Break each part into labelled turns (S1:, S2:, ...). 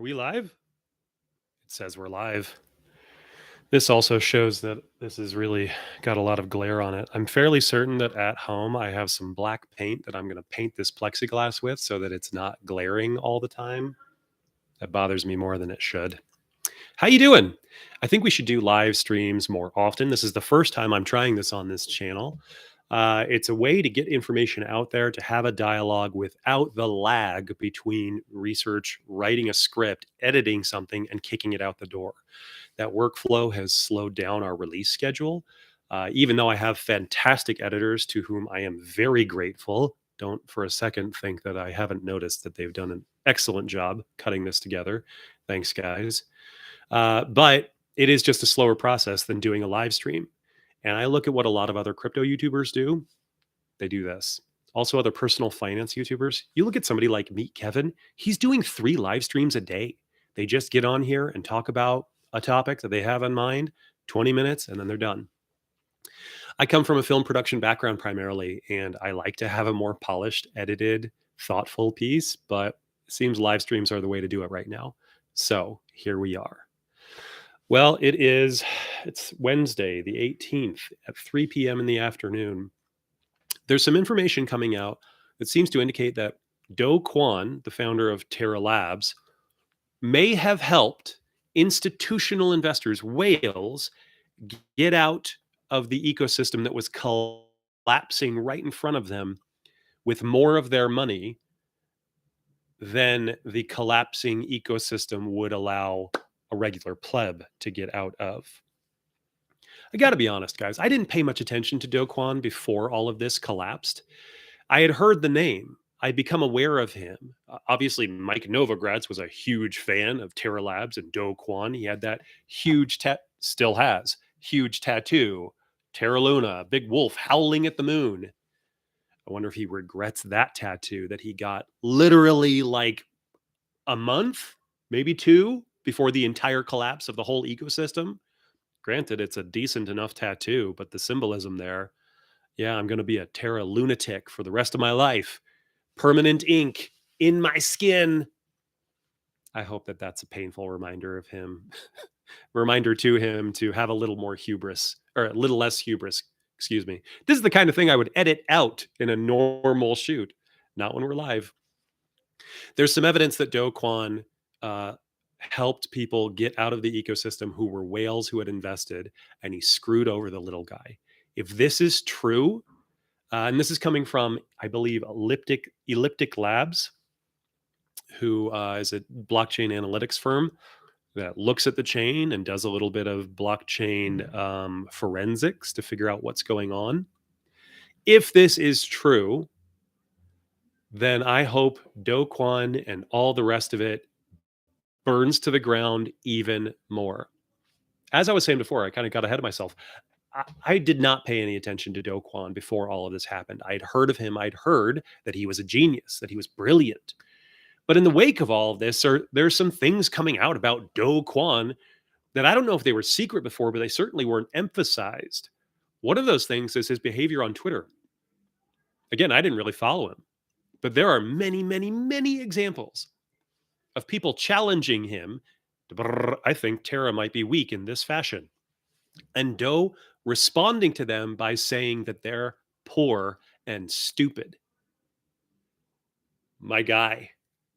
S1: Are we live? It says we're live. This also shows that this has really got a lot of glare on it. I'm fairly certain that at home I have some black paint that I'm going to paint this plexiglass with so that it's not glaring all the time. That bothers me more than it should. How you doing? I think we should do live streams more often. This is the first time I'm trying this on this channel. It's a way to get information out there, to have a dialogue without the lag between research, writing a script, editing something, and kicking it out the door. That workflow has slowed down our release schedule. Even though I have fantastic editors to whom I am very grateful, don't for a second think that I haven't noticed that they've done an excellent job cutting this together. Thanks, guys. But it is just a slower process than doing a live stream. And I look at what a lot of other crypto YouTubers do. They do this. Also, other personal finance YouTubers. You look at somebody like Meet Kevin, he's doing 3 live streams a day. They just get on here and talk about a topic that they have in mind, 20 minutes, and then they're done. I come from a film production background primarily, and I like to have a more polished, edited, thoughtful piece, but it seems live streams are the way to do it right now. So here we are. Well, it's Wednesday, the 18th at 3 p.m. in the afternoon. There's some information coming out that seems to indicate that Kwon, the founder of Terra Labs, may have helped institutional investors, whales, get out of the ecosystem that was collapsing right in front of them with more of their money than the collapsing ecosystem would allow a regular pleb to get out of. I got to be honest, guys. I didn't pay much attention to Do Kwon before all of this collapsed. I had heard the name. I'd become aware of him. Obviously, Mike Novogratz was a huge fan of Terra Labs and Do Kwon. He had that huge, still has, huge tattoo, Terra Luna, big wolf howling at the moon. I wonder if he regrets that tattoo that he got literally like a month, maybe 2, before the entire collapse of the whole ecosystem. Granted, it's a decent enough tattoo, but the symbolism there, yeah, I'm going to be a Terra lunatic for the rest of my life. Permanent ink in my skin. I hope that that's a painful reminder of him. Reminder to him to have a little more hubris, or a little less hubris, excuse me. This is the kind of thing I would edit out in a normal shoot, not when we're live. There's some evidence that Do Kwon helped people get out of the ecosystem who were whales who had invested, and he screwed over the little guy. If this is true, and this is coming from, I believe, Elliptic Labs, who is a blockchain analytics firm that looks at the chain and does a little bit of blockchain forensics to figure out what's going on. If this is true, then I hope Do Kwon and all the rest of it burns to the ground even more. As I was saying before, I kind of got ahead of myself. I did not pay any attention to Do Kwon before all of this happened. I'd heard of him. I'd heard that he was a genius, that he was brilliant. But in the wake of all of this, there's some things coming out about Do Kwon that I don't know if they were secret before, but they certainly weren't emphasized. One of those things is his behavior on Twitter. Again, I didn't really follow him, but there are many, many, many examples of people challenging him. I think Terra might be weak in this fashion. And Do responding to them by saying that they're poor and stupid. My guy,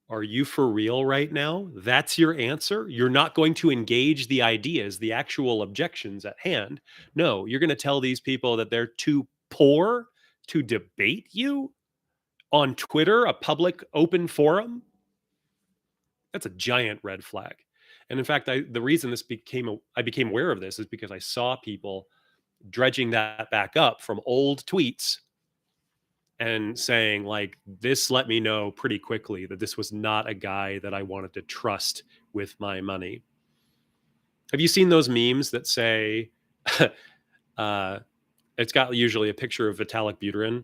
S1: are you for real right now? That's your answer? You're not going to engage the ideas, the actual objections at hand. No, you're going to tell these people that they're too poor to debate you on Twitter, a public open forum? That's a giant red flag. And in fact, the reason I became aware of this is because I saw people dredging that back up from old tweets and saying, like, this let me know pretty quickly that this was not a guy that I wanted to trust with my money. Have you seen those memes that say, it's got usually a picture of Vitalik Buterin,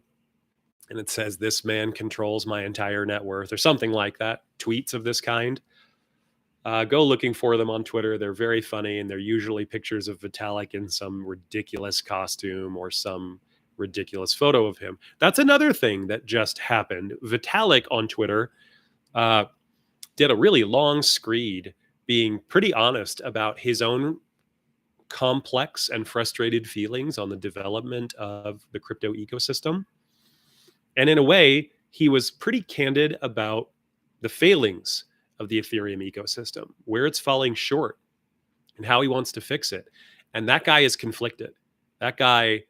S1: and it says, "This man controls my entire net worth," or something like that, tweets of this kind? Go looking for them on Twitter. They're very funny, and they're usually pictures of Vitalik in some ridiculous costume or some ridiculous photo of him. That's another thing that just happened. Vitalik on Twitter did a really long screed being pretty honest about his own complex and frustrated feelings on the development of the crypto ecosystem. And in a way, he was pretty candid about the failings of the Ethereum ecosystem, where it's falling short, and how he wants to fix it. And that guy is conflicted. That guy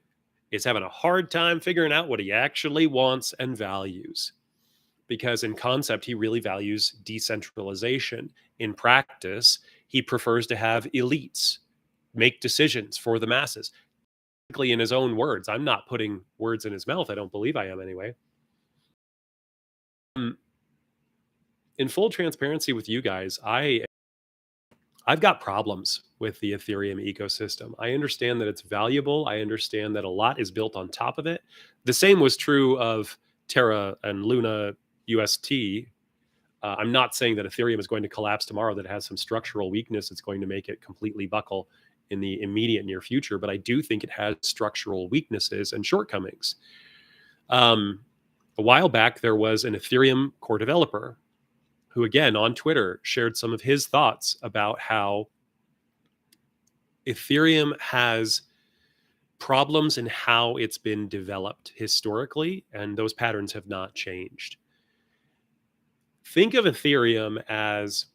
S1: is having a hard time figuring out what he actually wants and values. Because in concept, he really values decentralization. In practice, he prefers to have elites make decisions for the masses. In his own words, I'm not putting words in his mouth. I don't believe I am anyway. In full transparency with you guys, I've got problems with the Ethereum ecosystem. I understand that it's valuable. I understand that a lot is built on top of it. The same was true of Terra and Luna UST. I'm not saying that Ethereum is going to collapse tomorrow, that it has some structural weakness. It's going to make it completely buckle in the immediate near future. But I do think it has structural weaknesses and shortcomings. A while back, there was an Ethereum core developer who, again, on Twitter, shared some of his thoughts about how Ethereum has problems in how it's been developed historically, and those patterns have not changed. Think of Ethereum as,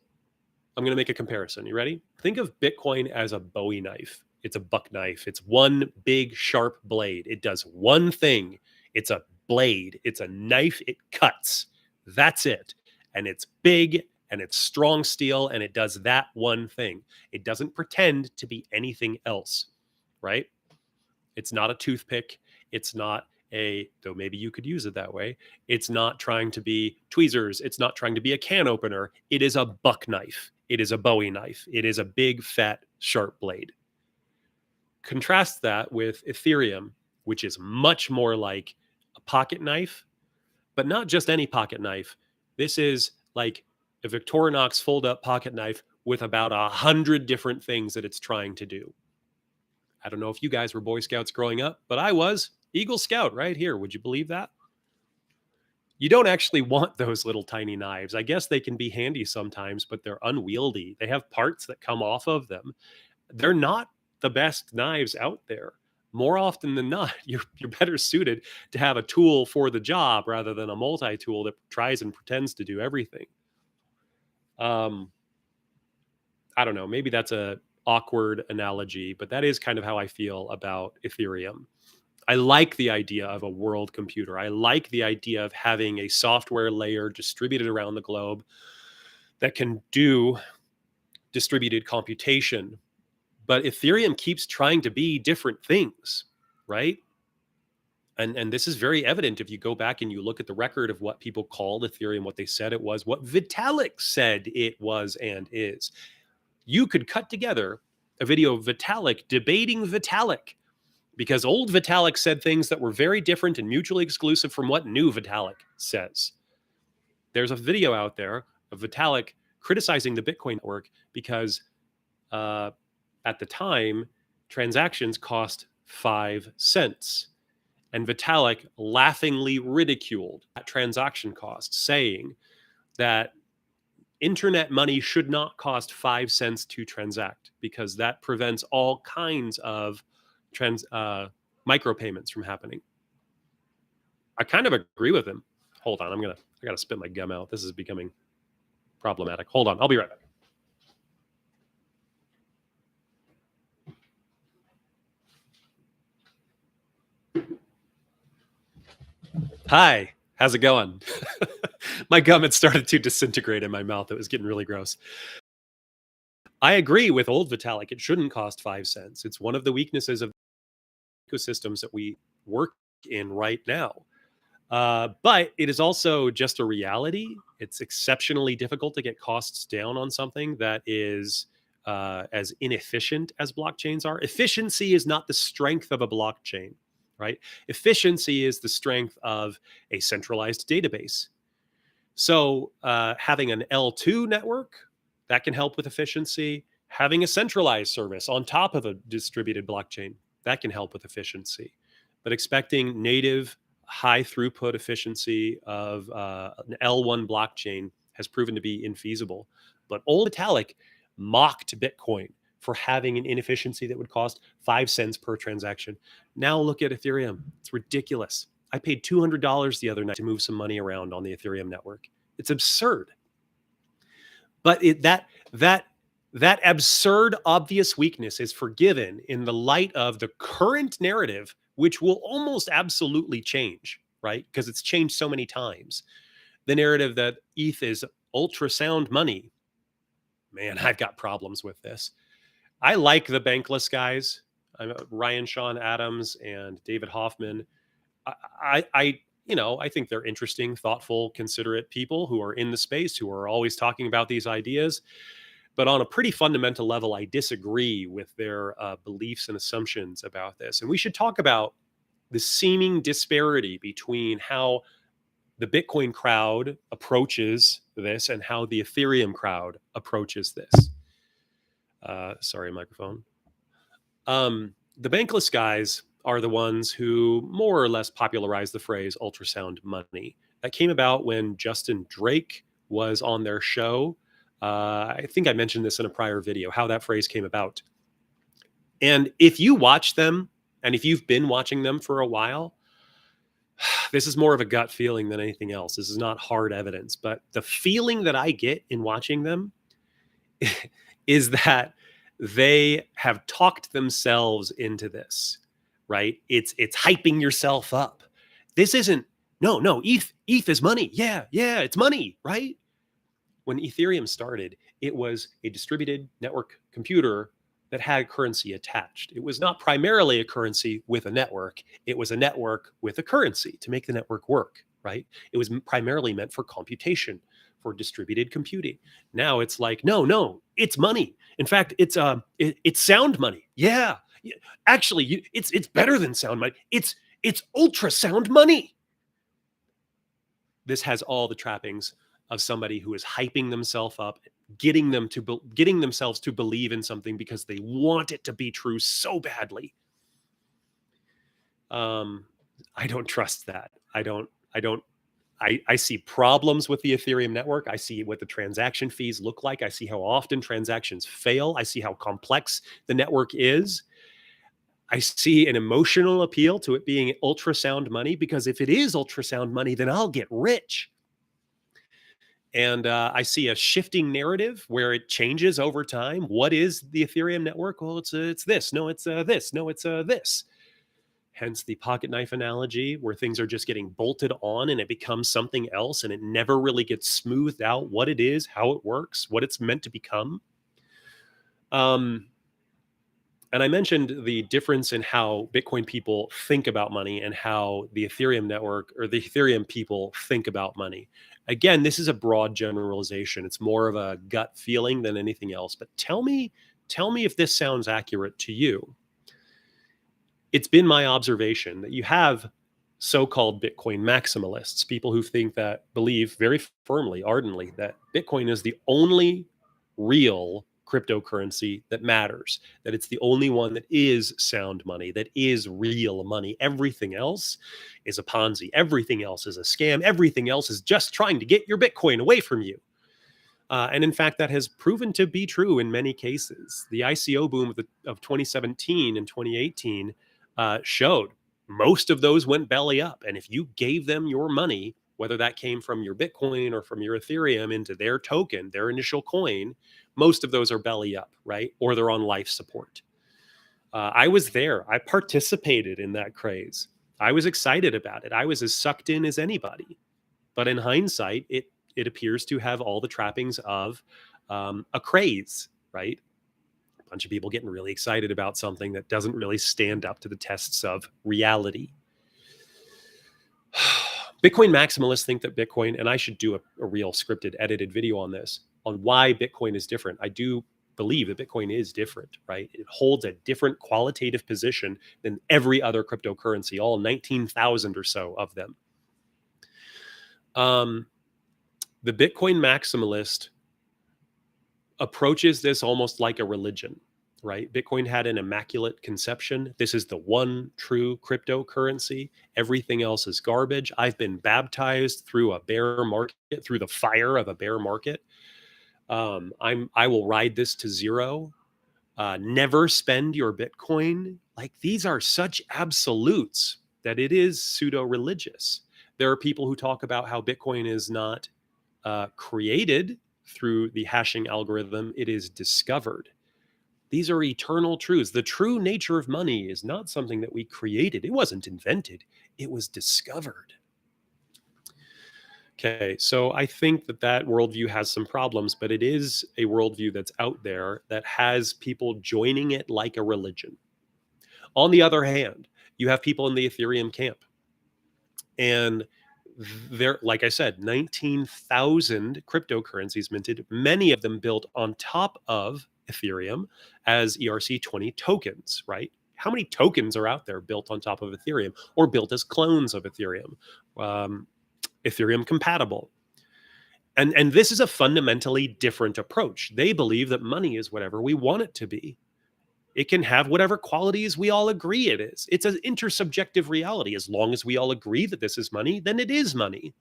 S1: I'm going to make a comparison. You ready? Think of Bitcoin as a Bowie knife. It's a buck knife. It's one big sharp blade. It does one thing. It's a blade. It's a knife. It cuts. That's it. And it's big and it's strong steel and it does that one thing. It doesn't pretend to be anything else, right? It's not a toothpick. It's not though maybe you could use it that way. It's not trying to be tweezers. It's not trying to be a can opener. It is a buck knife. It is a Bowie knife. It is a big, fat, sharp blade. Contrast that with Ethereum, which is much more like a pocket knife, but not just any pocket knife. This is like a Victorinox fold-up pocket knife with about 100 different things that it's trying to do. I don't know if you guys were Boy Scouts growing up, but I was. Eagle Scout right here. Would you believe that? You don't actually want those little tiny knives. I guess they can be handy sometimes, but they're unwieldy. They have parts that come off of them. They're not the best knives out there. More often than not, you're better suited to have a tool for the job rather than a multi-tool that tries and pretends to do everything. I don't know. Maybe that's a awkward analogy, but that is kind of how I feel about Ethereum. I like the idea of a world computer. I like the idea of having a software layer distributed around the globe that can do distributed computation. But Ethereum keeps trying to be different things, right? And this is very evident if you go back and you look at the record of what people called Ethereum, what they said it was, what Vitalik said it was and is. You could cut together a video of Vitalik debating Vitalik, because old Vitalik said things that were very different and mutually exclusive from what new Vitalik says. There's a video out there of Vitalik criticizing the Bitcoin network because at the time, transactions cost 5 cents. And Vitalik laughingly ridiculed that transaction cost, saying that internet money should not cost 5 cents to transact because that prevents all kinds of micropayments from happening. I kind of agree with him. Hold on, I gotta spit my gum out. This is becoming problematic. Hold on, I'll be right back. Hi, how's it going? My gum had started to disintegrate in my mouth. It was getting really gross. I agree with old Vitalik. It shouldn't cost 5 cents. It's one of the weaknesses of ecosystems that we work in right now. But it is also just a reality. It's exceptionally difficult to get costs down on something that is as inefficient as blockchains are. Efficiency is not the strength of a blockchain, right? Efficiency is the strength of a centralized database. So having an L2 network, that can help with efficiency. Having a centralized service on top of a distributed blockchain, that can help with efficiency. But expecting native high throughput efficiency of an L1 blockchain has proven to be infeasible. But old Vitalik mocked Bitcoin for having an inefficiency that would cost 5 cents per transaction. Now look at Ethereum. It's ridiculous. I paid $200 the other night to move some money around on the Ethereum network. It's absurd. But that absurd, obvious weakness is forgiven in the light of the current narrative, which will almost absolutely change, right? Because it's changed so many times. The narrative that ETH is ultrasound money. Man, I've got problems with this. I like the bankless guys, Ryan Sean Adams and David Hoffman. I think they're interesting, thoughtful, considerate people who are in the space, who are always talking about these ideas. But on a pretty fundamental level, I disagree with their beliefs and assumptions about this. And we should talk about the seeming disparity between how the Bitcoin crowd approaches this and how the Ethereum crowd approaches this. Sorry, microphone. The bankless guys are the ones who more or less popularized the phrase ultrasound money. That came about when Justin Drake was on their show. I think I mentioned this in a prior video, how that phrase came about. And if you watch them, and if you've been watching them for a while, this is more of a gut feeling than anything else. This is not hard evidence, but the feeling that I get in watching them is that they have talked themselves into this, right? It's hyping yourself up. This isn't, no, ETH is money. Yeah, it's money, right? When Ethereum started, it was a distributed network computer that had currency attached. It was not primarily a currency with a network. It was a network with a currency to make the network work, right? It was primarily meant for computation, for distributed computing. Now it's like, no, it's money. In fact, it's sound money. Yeah, actually, it's better than sound money. It's ultrasound money. This has all the trappings of somebody who is hyping themselves up, getting themselves to believe in something because they want it to be true so badly. I don't trust that. I see problems with the Ethereum network. I see what the transaction fees look like. I see how often transactions fail. I see how complex the network is. I see an emotional appeal to it being ultrasound money, because if it is ultrasound money, then I'll get rich. And I see a shifting narrative where it changes over time. What is the Ethereum network? Well, it's this. No, it's this. No, it's this. Hence the pocket knife analogy, where things are just getting bolted on and it becomes something else, and it never really gets smoothed out what it is, how it works, what it's meant to become. And I mentioned the difference in how Bitcoin people think about money and how the Ethereum network or the Ethereum people think about money. Again, this is a broad generalization. It's more of a gut feeling than anything else. But tell me if this sounds accurate to you. It's been my observation that you have so-called Bitcoin maximalists, people who believe very firmly, ardently, that Bitcoin is the only real cryptocurrency that matters, that it's the only one that is sound money, that is real money. Everything else is a Ponzi. Everything else is a scam. Everything else is just trying to get your Bitcoin away from you. And in fact, that has proven to be true in many cases. The ICO boom of 2017 and 2018 showed most of those went belly up. And if you gave them your money, whether that came from your Bitcoin or from your Ethereum into their token, their initial coin, most of those are belly up, right? Or they're on life support. I was there. I participated in that craze. I was excited about it. I was as sucked in as anybody. But in hindsight, it appears to have all the trappings of a craze, right? A bunch of people getting really excited about something that doesn't really stand up to the tests of reality. Bitcoin maximalists think that Bitcoin, and I should do a real scripted, edited video on this, on why Bitcoin is different. I do believe that Bitcoin is different, right? It holds a different qualitative position than every other cryptocurrency, all 19,000 or so of them. The Bitcoin maximalist approaches this almost like a religion, right? Bitcoin had an immaculate conception. This is the one true cryptocurrency. Everything else is garbage. I've been baptized through a bear market, through the fire of a bear market. I will ride this to zero. Never spend your Bitcoin. Like, these are such absolutes that it is pseudo religious. There are people who talk about how Bitcoin is not created through the hashing algorithm, it is discovered. These are eternal truths. The true nature of money is not something that we created. It wasn't invented, it was discovered. Okay, so I think that that worldview has some problems, but it is a worldview that's out there that has people joining it like a religion. On the other hand, you have people in the Ethereum camp. And there, like I said, 19,000 cryptocurrencies minted, many of them built on top of Ethereum as ERC20 tokens, right? How many tokens are out there built on top of Ethereum or built as clones of Ethereum? Ethereum compatible. And this is a fundamentally different approach. They believe that money is whatever we want it to be. It can have whatever qualities we all agree it is. It's an intersubjective reality. As long as we all agree that this is money, then it is money.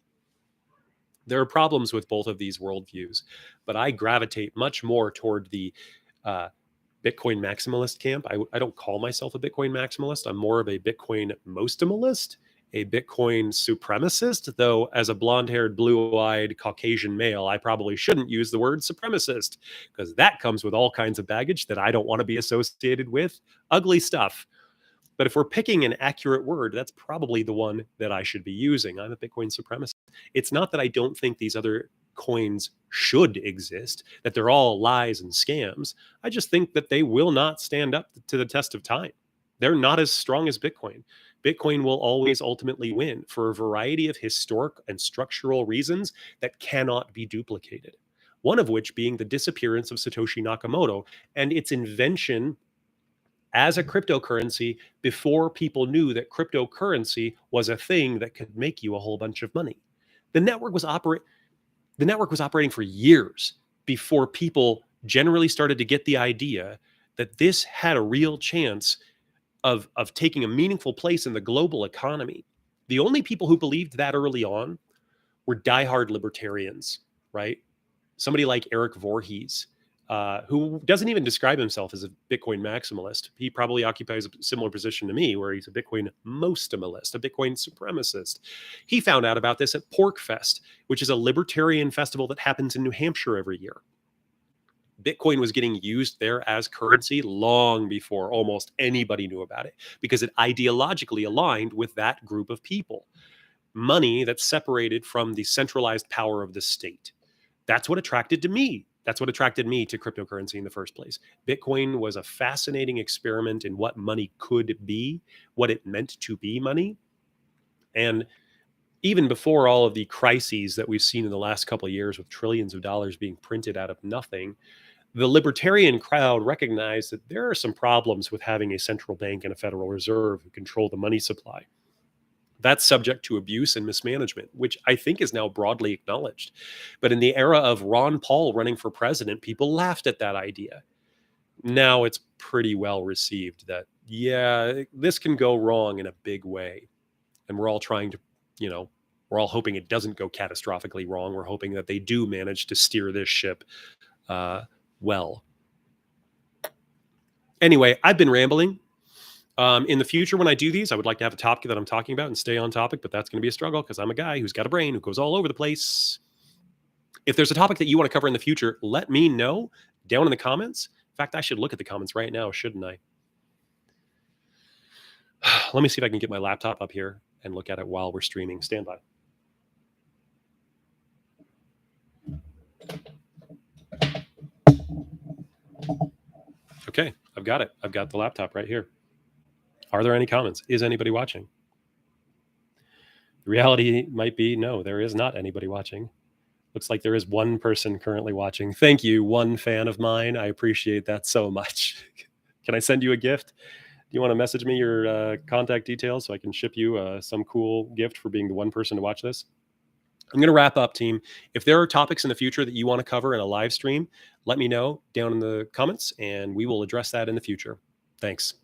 S1: There are problems with both of these worldviews, but I gravitate much more toward the Bitcoin maximalist camp. I don't call myself a Bitcoin maximalist. I'm more of a Bitcoin mostimalist, a Bitcoin supremacist, though as a blonde-haired, blue-eyed Caucasian male, I probably shouldn't use the word supremacist because that comes with all kinds of baggage that I don't want to be associated with. Ugly stuff. But if we're picking an accurate word, that's probably the one that I should be using. I'm a Bitcoin supremacist. It's not that I don't think these other coins should exist, that they're all lies and scams. I just think that they will not stand up to the test of time. They're not as strong as Bitcoin. Bitcoin will always ultimately win for a variety of historic and structural reasons that cannot be duplicated. One of which being the disappearance of Satoshi Nakamoto and its invention as a cryptocurrency before people knew that cryptocurrency was a thing that could make you a whole bunch of money. The network was operating for years before people generally started to get the idea that this had a real chance of taking a meaningful place in the global economy. The only people who believed that early on were diehard libertarians, right? Somebody like Erik Voorhees, who doesn't even describe himself as a Bitcoin maximalist. He probably occupies a similar position to me, where he's a Bitcoin mostimalist, a Bitcoin supremacist. He found out about this at PorcFest, which is a libertarian festival that happens in New Hampshire every year. Bitcoin was getting used there as currency long before almost anybody knew about it because it ideologically aligned with that group of people. Money that's separated from the centralized power of the state. That's what attracted to me. That's what attracted me to cryptocurrency in the first place. Bitcoin was a fascinating experiment in what money could be, what it meant to be money. And even before all of the crises that we've seen in the last couple of years with trillions of dollars being printed out of nothing, the libertarian crowd recognized that there are some problems with having a central bank and a Federal Reserve who control the money supply. That's subject to abuse and mismanagement, which I think is now broadly acknowledged. But in the era of Ron Paul running for president, people laughed at that idea. Now it's pretty well received that, yeah, this can go wrong in a big way. And we're all trying to, we're all hoping it doesn't go catastrophically wrong. We're hoping that they do manage to steer this ship well. Anyway, I've been rambling. In the future, when I do these, I would like to have a topic that I'm talking about and stay on topic, but that's going to be a struggle because I'm a guy who's got a brain who goes all over the place. If there's a topic that you want to cover in the future, let me know down in the comments. In fact, I should look at the comments right now, shouldn't I? Let me see if I can get my laptop up here and look at it while we're streaming. Stand by. Okay, I've got it. I've got the laptop right here. Are there any comments? Is anybody watching? The reality might be no, there is not anybody watching. Looks like there is one person currently watching. Thank you, one fan of mine. I appreciate that so much. Can I send you a gift? Do you want to message me your contact details so I can ship you some cool gift for being the one person to watch this? I'm going to wrap up, team. If there are topics in the future that you want to cover in a live stream, let me know down in the comments and we will address that in the future. Thanks.